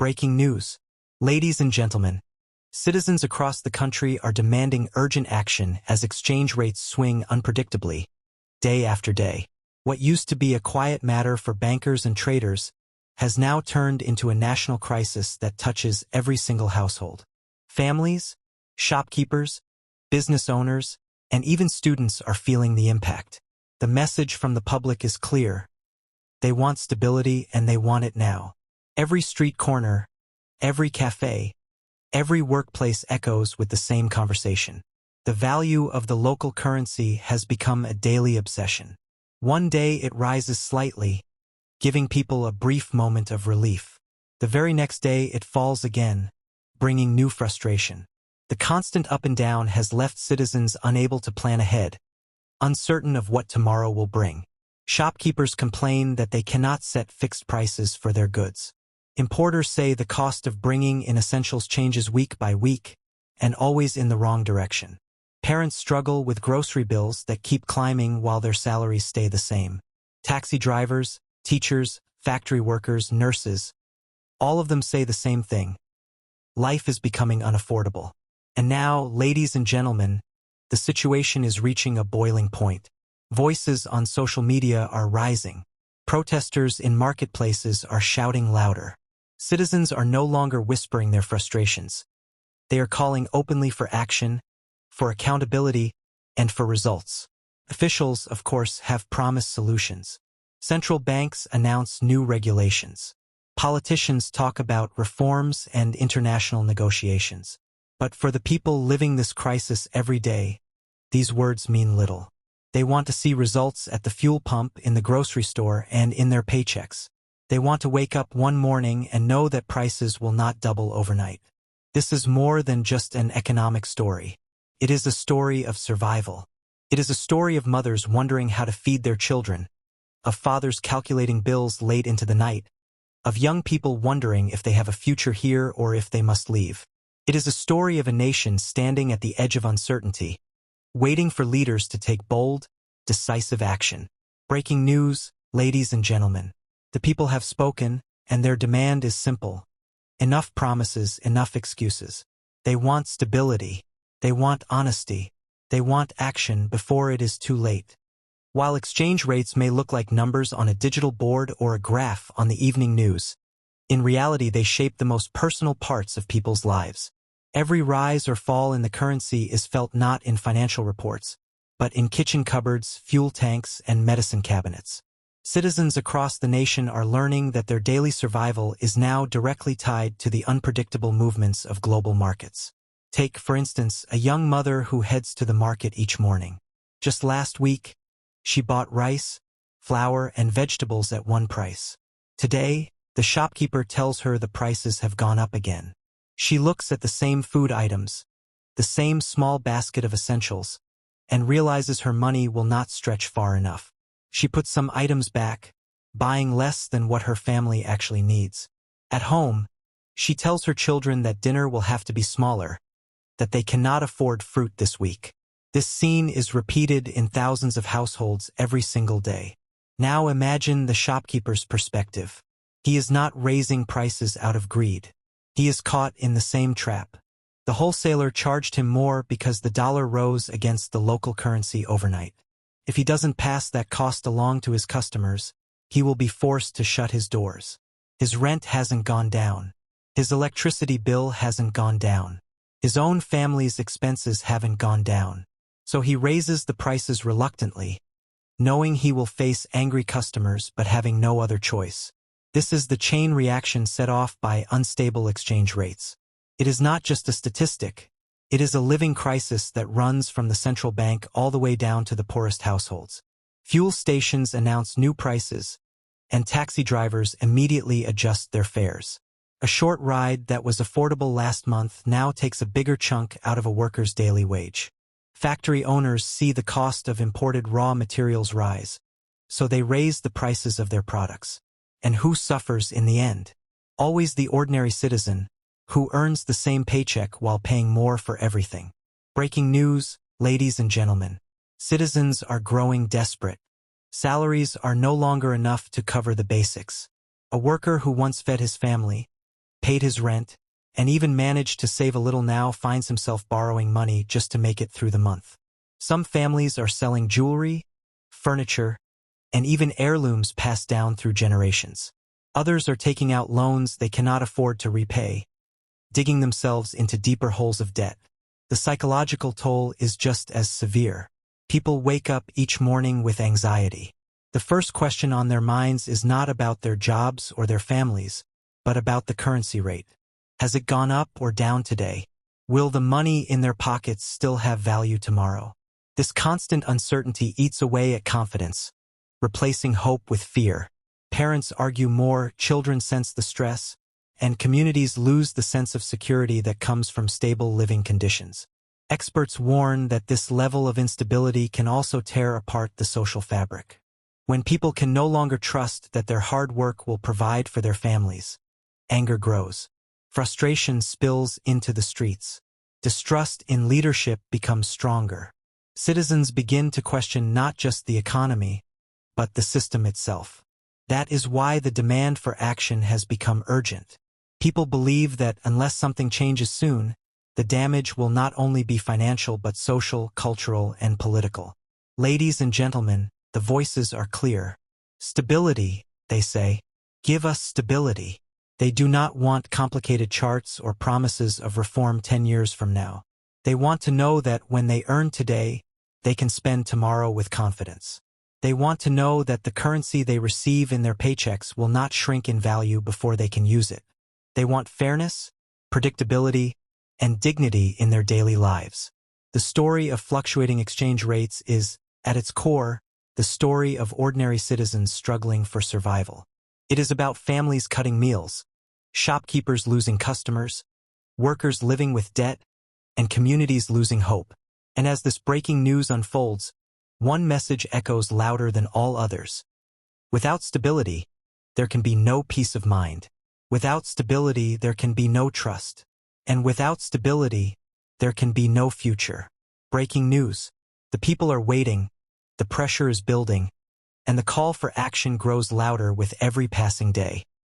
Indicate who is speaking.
Speaker 1: Breaking news. Ladies and gentlemen, citizens across the country are demanding urgent action as exchange rates swing unpredictably, day after day. What used to be a quiet matter for bankers and traders has now turned into a national crisis that touches every single household. Families, shopkeepers, business owners, and even students are feeling the impact. The message from the public is clear. They want stability and they want it now. Every street corner, every cafe, every workplace echoes with the same conversation. The value of the local currency has become a daily obsession. One day it rises slightly, giving people a brief moment of relief. The very next day it falls again, bringing new frustration. The constant up and down has left citizens unable to plan ahead, uncertain of what tomorrow will bring. Shopkeepers complain that they cannot set fixed prices for their goods. Importers say the cost of bringing in essentials changes week by week, and always in the wrong direction. Parents struggle with grocery bills that keep climbing while their salaries stay the same. Taxi drivers, teachers, factory workers, nurses, all of them say the same thing. Life is becoming unaffordable. And now, ladies and gentlemen, the situation is reaching a boiling point. Voices on social media are rising. Protesters in marketplaces are shouting louder. Citizens are no longer whispering their frustrations. They are calling openly for action, for accountability, and for results. Officials, of course, have promised solutions. Central banks announce new regulations. Politicians talk about reforms and international negotiations. But for the people living this crisis every day, these words mean little. They want to see results at the fuel pump, in the grocery store, and in their paychecks. They want to wake up one morning and know that prices will not double overnight. This is more than just an economic story. It is a story of survival. It is a story of mothers wondering how to feed their children, of fathers calculating bills late into the night, of young people wondering if they have a future here or if they must leave. It is a story of a nation standing at the edge of uncertainty, waiting for leaders to take bold, decisive action. Breaking news, ladies and gentlemen. The people have spoken, and their demand is simple. Enough promises, enough excuses. They want stability. They want honesty. They want action before it is too late. While exchange rates may look like numbers on a digital board or a graph on the evening news, in reality they shape the most personal parts of people's lives. Every rise or fall in the currency is felt not in financial reports, but in kitchen cupboards, fuel tanks, and medicine cabinets. Citizens across the nation are learning that their daily survival is now directly tied to the unpredictable movements of global markets. Take, for instance, a young mother who heads to the market each morning. Just last week, she bought rice, flour, and vegetables at one price. Today, the shopkeeper tells her the prices have gone up again. She looks at the same food items, the same small basket of essentials, and realizes her money will not stretch far enough. She puts some items back, buying less than what her family actually needs. At home, she tells her children that dinner will have to be smaller, that they cannot afford fruit this week. This scene is repeated in thousands of households every single day. Now imagine the shopkeeper's perspective. He is not raising prices out of greed. He is caught in the same trap. The wholesaler charged him more because the dollar rose against the local currency overnight. If he doesn't pass that cost along to his customers, he will be forced to shut his doors. His rent hasn't gone down. His electricity bill hasn't gone down. His own family's expenses haven't gone down. So he raises the prices reluctantly, knowing he will face angry customers but having no other choice. This is the chain reaction set off by unstable exchange rates. It is not just a statistic. It is a living crisis that runs from the central bank all the way down to the poorest households. Fuel stations announce new prices, and taxi drivers immediately adjust their fares. A short ride that was affordable last month now takes a bigger chunk out of a worker's daily wage. Factory owners see the cost of imported raw materials rise, so they raise the prices of their products. And who suffers in the end? Always the ordinary citizen, who earns the same paycheck while paying more for everything. Breaking news, ladies and gentlemen. Citizens are growing desperate. Salaries are no longer enough to cover the basics. A worker who once fed his family, paid his rent, and even managed to save a little now finds himself borrowing money just to make it through the month. Some families are selling jewelry, furniture, and even heirlooms passed down through generations. Others are taking out loans they cannot afford to repay, digging themselves into deeper holes of debt. The psychological toll is just as severe. People wake up each morning with anxiety. The first question on their minds is not about their jobs or their families, but about the currency rate. Has it gone up or down today? Will the money in their pockets still have value tomorrow? This constant uncertainty eats away at confidence, replacing hope with fear. Parents argue more, children sense the stress, and communities lose the sense of security that comes from stable living conditions. Experts warn that this level of instability can also tear apart the social fabric. When people can no longer trust that their hard work will provide for their families, anger grows. Frustration spills into the streets. Distrust in leadership becomes stronger. Citizens begin to question not just the economy, but the system itself. That is why the demand for action has become urgent. People believe that unless something changes soon, the damage will not only be financial but social, cultural, and political. Ladies and gentlemen, the voices are clear. Stability, they say. Give us stability. They do not want complicated charts or promises of reform 10 years from now. They want to know that when they earn today, they can spend tomorrow with confidence. They want to know that the currency they receive in their paychecks will not shrink in value before they can use it. They want fairness, predictability, and dignity in their daily lives. The story of fluctuating exchange rates is, at its core, the story of ordinary citizens struggling for survival. It is about families cutting meals, shopkeepers losing customers, workers living with debt, and communities losing hope. And as this breaking news unfolds, one message echoes louder than all others. Without stability, there can be no peace of mind. Without stability, there can be no trust. And without stability, there can be no future. Breaking news. The people are waiting, the pressure is building, and the call for action grows louder with every passing day.